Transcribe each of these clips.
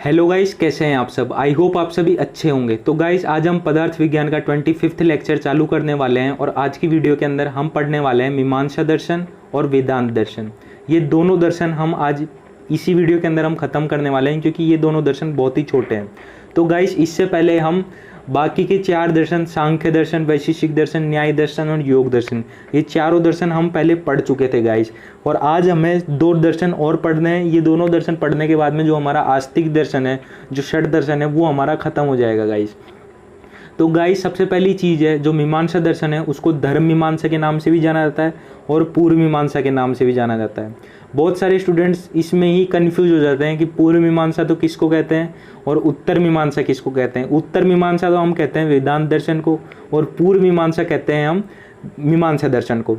Hello guys, कैसे हैं आप सब। आई होप आप सभी अच्छे होंगे। तो गाइस, आज हम पदार्थ विज्ञान का 25वां लेक्चर चालू करने वाले हैं और आज की वीडियो के अंदर हम पढ़ने वाले हैं मीमांसा दर्शन और वेदांत दर्शन। ये दोनों दर्शन हम आज इसी वीडियो के अंदर हम ख़त्म करने वाले हैं, क्योंकि ये दोनों दर्शन बहुत ही छोटे हैं। तो गाइस, इससे पहले हम बाकी के 4 दर्शन, सांख्य दर्शन, वैशेषिक दर्शन, न्याय दर्शन और योग दर्शन, ये चारों दर्शन हम पहले पढ़ चुके थे गाइस। और आज हमें 2 दर्शन और पढ़ने हैं। ये दोनों दर्शन पढ़ने के बाद में जो हमारा आस्तिक दर्शन है, जो षट दर्शन है, वो हमारा खत्म हो जाएगा गाइस। तो गाइस, सबसे पहली चीज़ है जो मीमांसा दर्शन है, उसको धर्म मीमांसा के नाम से भी जाना जाता है और पूर्व मीमांसा के नाम से भी जाना जाता है। बहुत सारे स्टूडेंट्स इसमें ही कंफ्यूज हो जाते हैं कि पूर्व मीमांसा तो किसको कहते हैं और उत्तर मीमांसा किसको कहते हैं। उत्तर मीमांसा तो हम कहते हैं वेदांत दर्शन को, और पूर्व मीमांसा कहते हैं हम मीमांसा दर्शन को।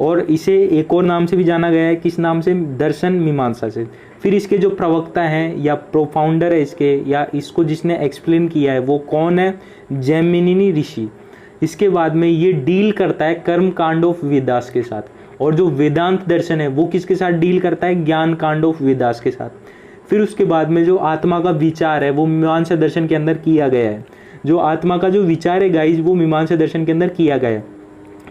और इसे एक और नाम से भी जाना गया है, किस नाम से? दर्शन मीमांसा से। फिर इसके जो प्रवक्ता हैं या प्रोफाउंडर है इसके, या इसको जिसने एक्सप्लेन किया है, वो कौन है? जैमिनी ऋषि। इसके बाद में ये डील करता है कर्म कांड ऑफ वेदास के साथ। और जो वेदांत दर्शन है वो किसके साथ डील करता है? ज्ञान कांड ऑफ वेदास के साथ। फिर उसके बाद में जो आत्मा का विचार है वो मीमांसा दर्शन के अंदर किया गया है। जो आत्मा का जो विचार है गाइज, वो मीमांसा दर्शन के अंदर किया गया है।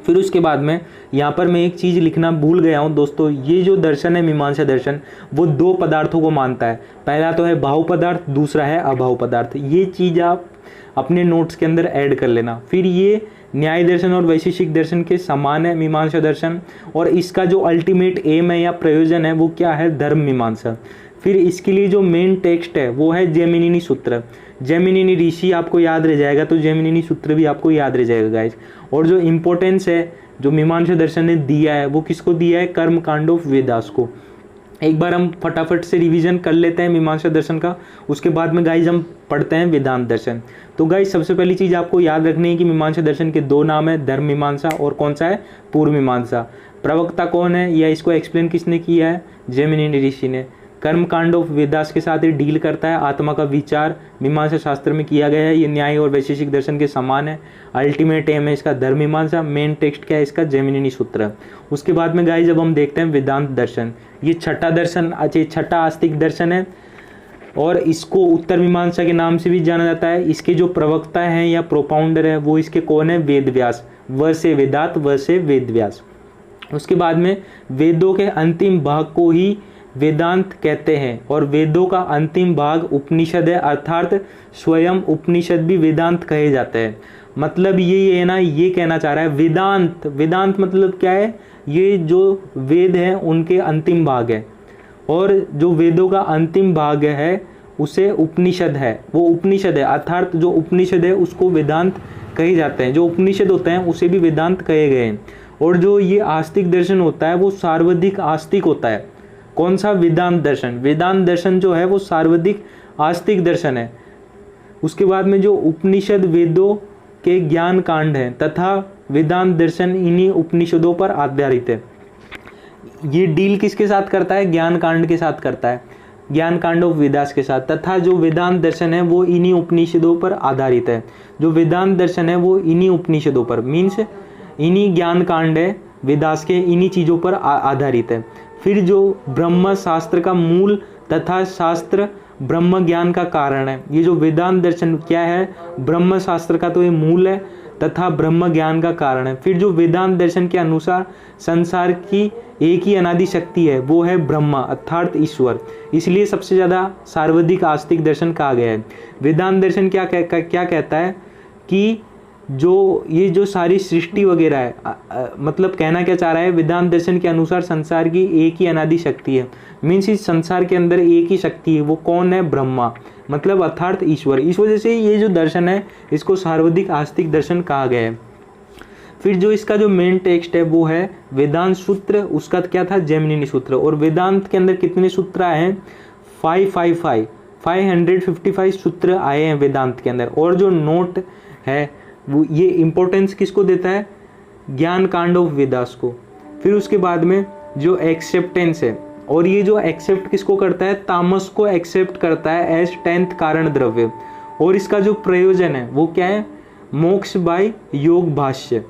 फिर उसके बाद में यहाँ पर मैं एक चीज़ लिखना भूल गया हूँ दोस्तों। ये जो दर्शन है मीमांसा दर्शन, वो 2 पदार्थों को मानता है। पहला तो है भाव पदार्थ, दूसरा है अभाव पदार्थ। ये चीज़ आप अपने नोट्स के अंदर ऐड कर लेना। फिर ये न्याय दर्शन और वैशेषिक दर्शन के समान है मीमांसा दर्शन, और इसका जो अल्टीमेट एम है या प्रयोजन है वो क्या है? धर्म मीमांसा। फिर इसके लिए जो मेन टेक्स्ट है वो है जैमिनी सूत्र। जैमिनी ऋषि आपको याद रह जाएगा तो जैमिनी सूत्र भी आपको याद रह जाएगा गाइज। और जो इम्पोर्टेंस है जो मीमांसा दर्शन ने दिया है वो किसको दिया है? कर्म कांड ऑफ वेदास को। एक बार हम फटाफट से रिवीजन कर लेते हैं मीमांसा दर्शन का, उसके बाद में गाइज हम पढ़ते हैं वेदांत दर्शन। तो गाइज, सबसे पहली चीज़ आपको याद रखनी है कि मीमांसा दर्शन के 2 नाम है, धर्म मीमांसा और कौन सा है? पूर्व मीमांसा। प्रवक्ता कौन है या इसको एक्सप्लेन किसने किया है? जैमिनी ऋषि ने। कर्म कांड ऑफ वेदास के साथ ये डील करता है। आत्मा का विचार मीमांसा शास्त्र में किया गया है। ये न्याय और वैशेषिक दर्शन के समान है। अल्टीमेट एम है इसका धर्म मीमांसा। मेन टेक्स्ट क्या है इसका? जैमिनी सूत्र। उसके बाद में गाइस, जब हम देखते हैं वेदांत दर्शन, ये छठा दर्शन, छठा आस्तिक दर्शन है और इसको उत्तर मीमांसा के नाम से भी जाना जाता है। इसके जो प्रवक्ता हैं या प्रोपाउंडर है वो इसके कौन है? वेद व्यास। व से वेदात, व से वेद व्यास। उसके बाद में वेदों के अंतिम भाग को ही वेदांत कहते हैं, और वेदों का अंतिम भाग उपनिषद है, अर्थात स्वयं उपनिषद भी वेदांत कहे जाते हैं। मतलब ये है ना, ये कहना चाह रहा है वेदांत। वेदांत मतलब क्या है? ये जो वेद हैं उनके अंतिम भाग है, और जो वेदों का अंतिम भाग है उसे उपनिषद है, वो उपनिषद है, अर्थात जो उपनिषद है उसको वेदांत कहे जाते हैं। जो उपनिषद होते हैं उसे भी वेदांत कहे गए हैं। और जो ये आस्तिक दर्शन होता है वो सार्वधिक आस्तिक होता है। कौन सा? वेदांत दर्शन। वेदांत दर्शन जो है वो सार्वधिक आस्तिक दर्शन है। उसके बाद में जो उपनिषद वेदों के ज्ञान कांड हैं तथा वेदांत दर्शन इन्हीं उपनिषदों पर आधारित है। ये डील किसके साथ करता है? ज्ञान कांड के साथ करता है, ज्ञान कांड ऑफ वेदास के साथ। तथा जो वेदांत दर्शन है वो इन्हीं उपनिषदों पर आधारित है। जो वेदांत दर्शन है वो इन्हीं उपनिषदों पर, मीन्स इन्हीं ज्ञान कांड है वेदास के, इन्हीं चीज़ों पर आधारित है। फिर जो ब्रह्म शास्त्र का मूल तथा शास्त्र ब्रह्म ज्ञान का कारण है। ये जो वेदांत दर्शन क्या है? ब्रह्म शास्त्र का तो ये मूल है तथा ब्रह्म ज्ञान का कारण है। फिर जो वेदांत दर्शन के अनुसार संसार की एक ही अनादि शक्ति है, वो है ब्रह्मा अर्थात ईश्वर। इसलिए सबसे ज़्यादा सार्वधिक आस्तिक दर्शन कहा गया है। वेदांत दर्शन क्या कहता है कि ये जो सारी सृष्टि वगैरह है, मतलब कहना क्या चाह रहा है? वेदांत दर्शन के अनुसार संसार की एक ही अनादि शक्ति है, मीन्स इस संसार के अंदर एक ही शक्ति है, वो कौन है? ब्रह्मा, मतलब अर्थात ईश्वर। इस वजह से ये जो दर्शन है इसको सार्वधिक आस्तिक दर्शन कहा गया है। फिर जो इसका जो मेन टेक्स्ट है वो है वेदांत सूत्र। उसका क्या था? जैमिनी सूत्र। और वेदांत के अंदर कितने सूत्र आए हैं? 555 सूत्र आए हैं वेदांत के अंदर। और जो नोट है वो ये इम्पोर्टेंस किसको देता है? ज्ञान कांड ऑफ वेदास को। फिर उसके बाद में जो एक्सेप्टेंस है, और ये जो एक्सेप्ट किसको करता है? तामस को एक्सेप्ट करता है एज 10th कारण द्रव्य। और इसका जो प्रयोजन है वो क्या है? मोक्ष बाय योग भाष्य।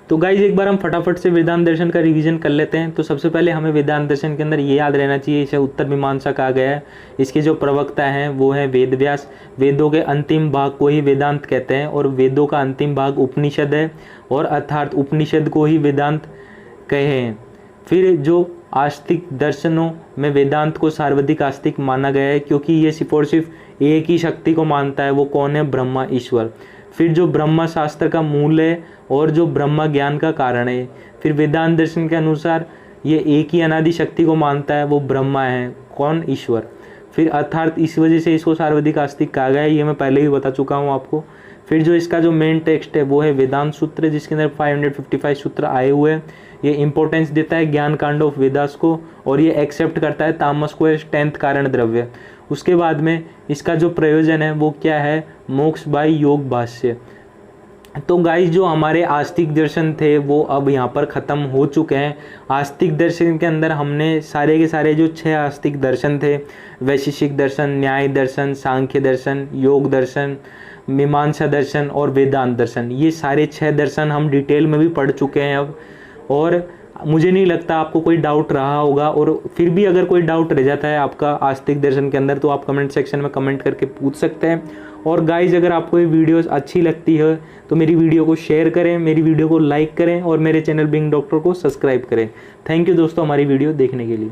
तो गाइज एक बार हम फटाफट से वेदांत दर्शन का रिवीजन कर लेते हैं। तो सबसे पहले हमें वेदांत दर्शन के अंदर ये याद रहना चाहिए, इसे उत्तर मीमांसा कहा गया है। इसके जो प्रवक्ता हैं वो हैं वेद व्यास। वेदों के अंतिम भाग को ही वेदांत कहते हैं और वेदों का अंतिम भाग उपनिषद है और अर्थात उपनिषद को ही वेदांत कहे हैं। फिर जो आस्तिक दर्शनों में वेदांत को सर्वाधिक आस्तिक माना गया है, क्योंकि ये सिर्फ और सिर्फ एक ही शक्ति को मानता है, वो कौन है? ब्रह्मा, ईश्वर। फिर जो ब्रह्मा शास्त्र का मूल है और जो ब्रह्मा ज्ञान का कारण है। फिर वेदांत दर्शन के अनुसार ये एक ही अनादि शक्ति को मानता है, वो ब्रह्मा है, कौन? ईश्वर। फिर अर्थात इस वजह से इसको सर्वाधिक आस्तिक कहा गया है, ये मैं पहले ही बता चुका हूँ आपको। फिर जो इसका जो मेन टेक्स्ट है वो है वेदांत सूत्र, जिसके अंदर 555 सूत्र आए हुए हैं। ये इंपॉर्टेंस देता है ज्ञान कांड ऑफ वेदास को और ये एक्सेप्ट करता है तामस को 10th कारण द्रव्य। उसके बाद में इसका जो प्रयोजन है वो क्या है? मोक्ष बाय योग भाष्य। तो गाइस जो हमारे आस्तिक दर्शन थे वो अब यहाँ पर ख़त्म हो चुके हैं। आस्तिक दर्शन के अंदर हमने सारे के सारे जो 6 आस्तिक दर्शन थे, वैशेषिक दर्शन, न्याय दर्शन, सांख्य दर्शन, योग दर्शन, मीमांसा दर्शन और वेदांत दर्शन, ये सारे 6 दर्शन हम डिटेल में भी पढ़ चुके हैं अब। और मुझे नहीं लगता आपको कोई डाउट रहा होगा, और फिर भी अगर कोई डाउट रह जाता है आपका आस्तिक दर्शन के अंदर तो आप कमेंट सेक्शन में कमेंट करके पूछ सकते हैं। और गाइज अगर आपको ये वीडियोस अच्छी लगती है तो मेरी वीडियो को शेयर करें, मेरी वीडियो को लाइक करें और मेरे चैनल बीइंग डॉक्टर को सब्सक्राइब करें। थैंक यू दोस्तों हमारी वीडियो देखने के लिए।